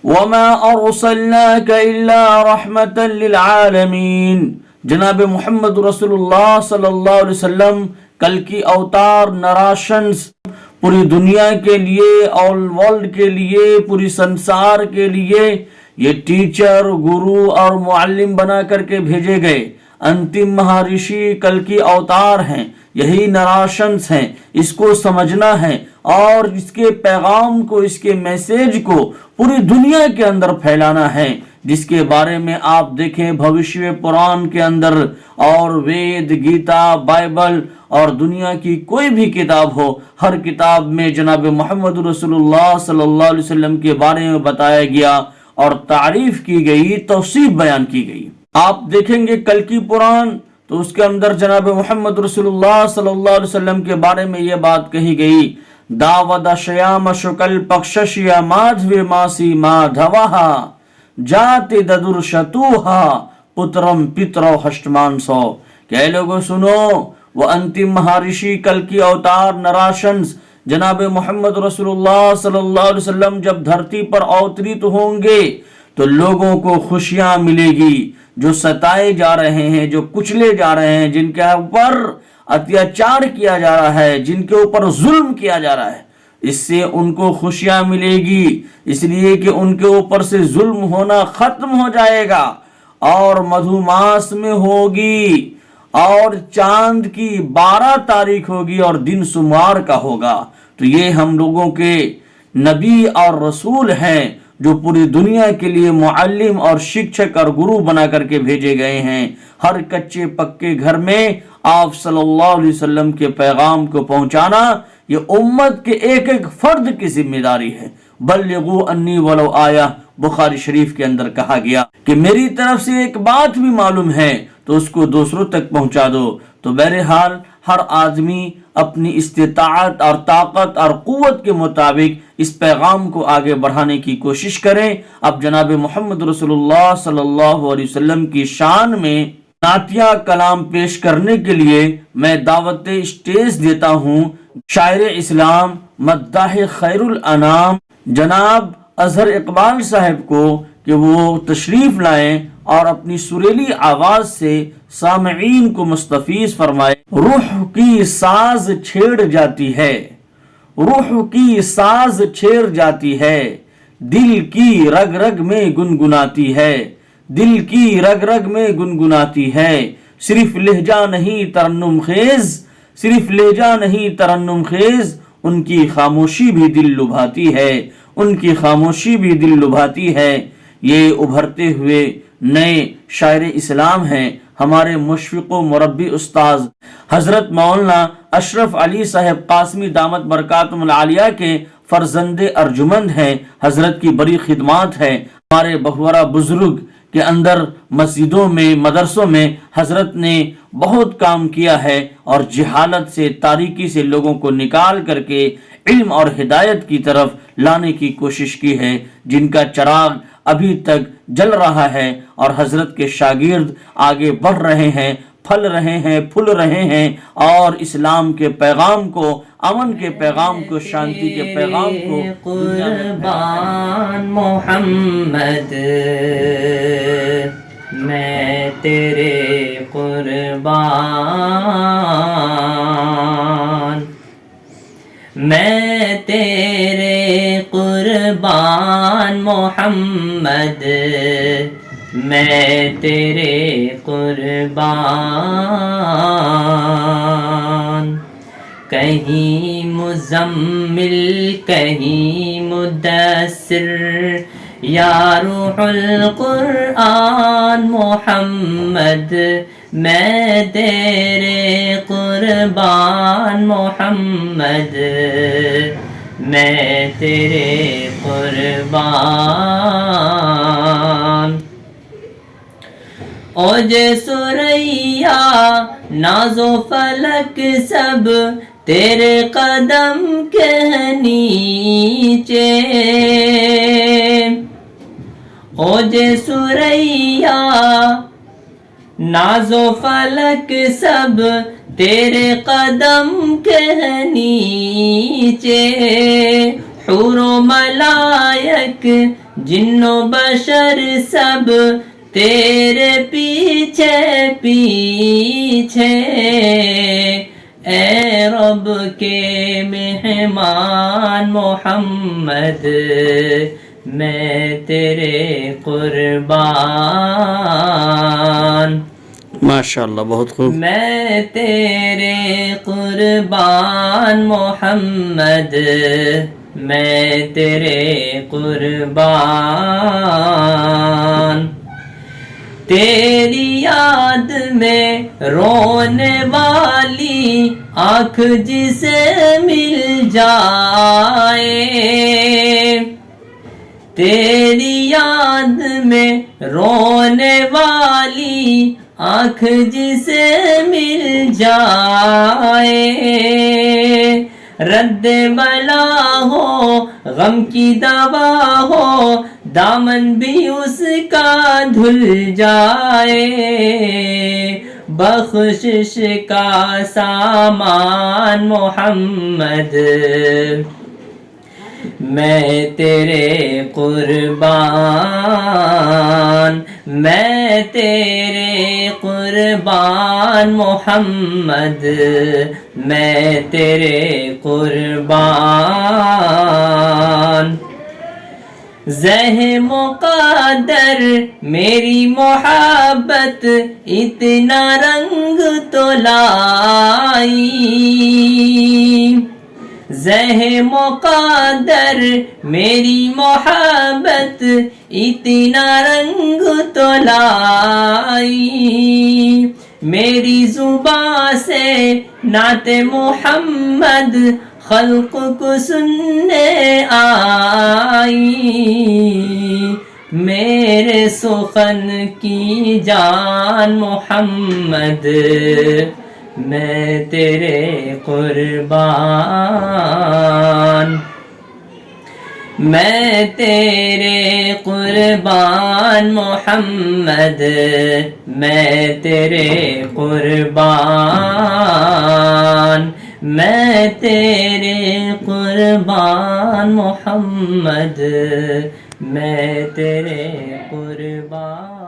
وما ارسلناک الا رحمتا للعالمین۔ جناب محمد رسول اللہ صلی اللہ علیہ وسلم کل کی اوتار نراشنس پوری دنیا کے لیے، آل ورلڈ کے لیے، پوری سنسار کے لیے یہ ٹیچر، گرو اور معلم بنا کر کے بھیجے گئے۔ انتم مہارشی کل کی اوتار ہیں، یہی نراشنس ہیں، اس کو سمجھنا ہے اور اس کے پیغام کو، اس کے میسیج کو پوری دنیا کے اندر پھیلانا ہے، جس کے بارے میں آپ دیکھیں بھوشیہ پران کے اندر اور وید، گیتا، بائبل اور دنیا کی کوئی بھی کتاب ہو، ہر کتاب میں جناب محمد رسول اللہ صلی اللہ علیہ وسلم کے بارے میں بتایا گیا اور تعریف کی گئی، توصیف بیان کی گئی۔ آپ دیکھیں گے کل کی پران تو اس کے اندر جناب محمد رسول اللہ صلی اللہ علیہ وسلم کے بارے میں یہ بات کہی گئی، داود شیام شکل پکششیا مادھو ماسی مادھوہا جاتی ددر شتوہا پترم پترو ہشتمان سو، کہ اے لوگوں سنو، وہ انتم مہارشی کل کی اوتار نراشنس جناب محمد رسول اللہ صلی اللہ علیہ وسلم جب دھرتی پر اوتریت ہوں گے تو لوگوں کو خوشیاں ملے گی، جو ستائے جا رہے ہیں، جو کچلے جا رہے ہیں، جن کے اوپر اتیاچار کیا جا رہا ہے، جن کے اوپر ظلم کیا جا رہا ہے، اس سے ان کو خوشیاں ملے گی، اس لیے کہ ان کے اوپر سے ظلم ہونا ختم ہو جائے گا اور مدھو ماس میں ہوگی اور چاند کی 12 تاریخ ہوگی اور دن سمار کا ہوگا۔ تو یہ ہم لوگوں کے نبی اور رسول ہیں جو پوری دنیا کے لیے معلم اور شکشک اور گرو بنا کر کے بھیجے گئے ہیں۔ ہر کچے پکے گھر میں آپ صلی اللہ علیہ وسلم کے پیغام کو پہنچانا یہ امت کے ایک ایک فرد کی ذمہ داری ہے۔ بلغوا انی ولو آیہ، بخاری شریف کے اندر کہا گیا کہ میری طرف سے ایک بات بھی معلوم ہے تو اس کو دوسروں تک پہنچا دو۔ تو بہرحال ہر آدمی اپنی استطاعت اور طاقت اور قوت کے مطابق اس پیغام کو آگے بڑھانے کی کوشش کریں۔ اب جناب محمد رسول اللہ صلی اللہ علیہ وسلم کی شان میں نعتیہ کلام پیش کرنے کے لیے میں دعوت اسٹیج دیتا ہوں شاعر اسلام مداح خیر الانام جناب اظہر اقبال صاحب کو کہ وہ تشریف لائیں اور اپنی سریلی آواز سے سامعین کو مستفیض فرمائے۔ روح کی ساز چھیڑ جاتی ہے، روح کی ساز چھیڑ جاتی ہے، دل کی رگ رگ میں گنگناتی ہے، دل کی رگ رگ میں گنگناتی ہے، صرف لہجہ نہیں ترنم خیز، صرف لہجہ نہیں ترنم خیز، ان کی خاموشی بھی دل لبھاتی ہے، ان کی خاموشی بھی دل لبھاتی ہے۔ یہ ابھرتے ہوئے نئے شاعر اسلام ہیں، ہمارے مشفق و مربی استاذ حضرت مولانا اشرف علی صاحب قاسمی دامت برکاتہم العالیہ کے فرزند ارجمند ہیں۔ حضرت کی بڑی خدمات ہے، ہمارے بہورہ بزرگ کے اندر مسجدوں میں، مدرسوں میں حضرت نے بہت کام کیا ہے اور جہالت سے، تاریکی سے لوگوں کو نکال کر کے علم اور ہدایت کی طرف لانے کی کوشش کی ہے، جن کا چراغ ابھی تک جل رہا ہے اور حضرت کے شاگرد آگے بڑھ رہے ہیں، پھل رہے ہیں، پھول رہے ہیں اور اسلام کے پیغام کو، امن کے پیغام کو، شانتی کے پیغام کو قربان محمد میں تیرے قربان، میں تیرے قربان محمد میں تیرے قربان، کہیں مزمل کہیں مدثر یا روح القرآن محمد میں تیرے قربان محمد میں تیرے قربان، اوج سریا ناز و فلک سب تیرے قدم کے نیچے، اوج سریا ناز و فلک سب تیرے قدم کے نیچے، حور و ملائک جن و بشر سب تیرے پیچھے پیچھے، اے رب کے مہمان محمد میں تیرے قربان، ماشاء اللہ، بہت خوب. میں تیرے قربان محمد، میں تیرے قربان، تیری یاد میں رونے والی آنکھ جسے مل جائے، تیری یاد میں رونے والی آنکھ جسے مل جائے، رد بلا ہو غم کی دوا ہو دامن بھی اس کا دھل جائے، بخشش کا سامان محمد میں تیرے قربان، میں تیرے قربان محمد، میں تیرے قربان، زہ مقدر میری محبت اتنا رنگ تو لائی، زہ مقدر میری محبت اتنا رنگ تو لائی، میری زبان سے نعت محمد خلق کو سننے آئی، میرے سخن کی جان محمد میں تیرے قربان، میں تیرے قربان محمد، میں تیرے قربان، میں تیرے قربان محمد، میں تیرے قربان.